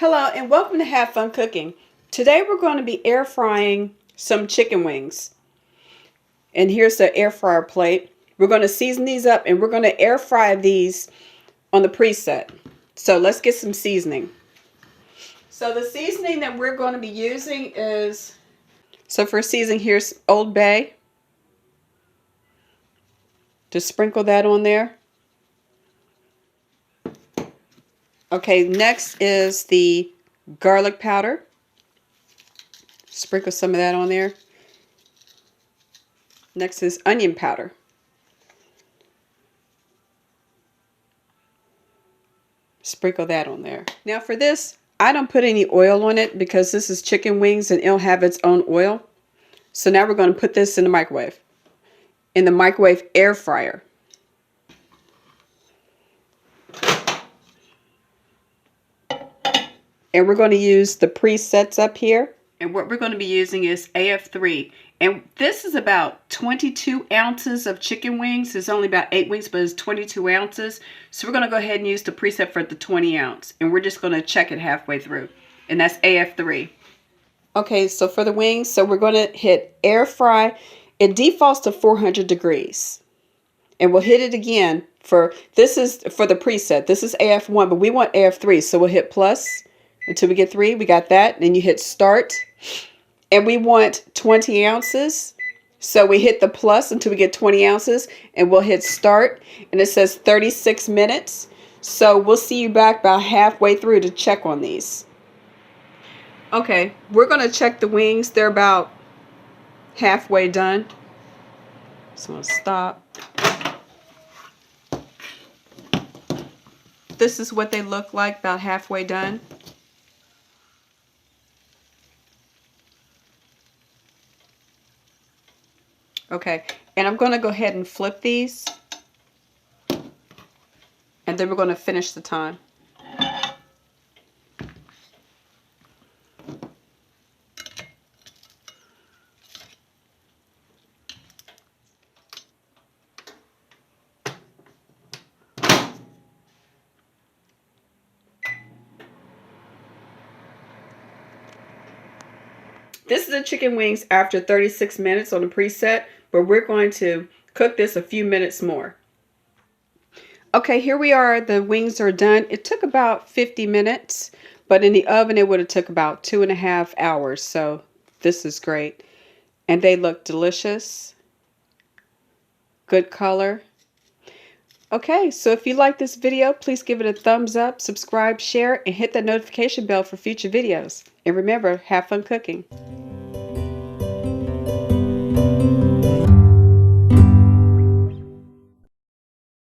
Hello and welcome to Have Fun Cooking. Today we're going to be air frying some chicken wings. And here's the air fryer plate. We're going to season these up and we're going to air fry these on the preset. So let's get some seasoning. So the seasoning that we're going to be using is, so for seasoning, here's Old Bay. Just sprinkle that on there. Okay, next is the garlic powder. Sprinkle some of that on there. Next is onion powder. Sprinkle that on there. Now for this, I don't put any oil on it because this is chicken wings and it'll have its own oil. So now we're going to put this in the microwave. In the microwave air fryer. And we're going to use the presets up here. And what we're going to be using is AF3. And this is about 22 ounces of chicken wings. It's only about 8 wings, but it's 22 ounces. So we're going to go ahead and use the preset for the 20 ounce. And we're just going to check it halfway through. And that's AF3. Okay, so for the wings, so we're going to hit air fry. It defaults to 400 degrees. And we'll hit it again for, this is for the preset. This is AF1, but we want AF3. So we'll hit plus until we get 3. We got that. Then you hit start. And we want 20 ounces. So we hit the plus until we get 20 ounces. And we'll hit start. And it says 36 minutes. So we'll see you back about halfway through to check on these. Okay, we're going to check the wings. They're about halfway done. So I'm going to stop. This is what they look like about halfway done. Okay, and I'm going to go ahead and flip these. And then we're going to finish the time. This is the chicken wings after 36 minutes on the preset, but we're going to cook this a few minutes more. Okay, here we are. The wings are done. It took about 50 minutes, but in the oven it would have took about 2.5 hours. So this is great. And they look delicious. Good color. Okay, so if you like this video, please give it a thumbs up, subscribe, share, and hit that notification bell for future videos. And remember, have fun cooking.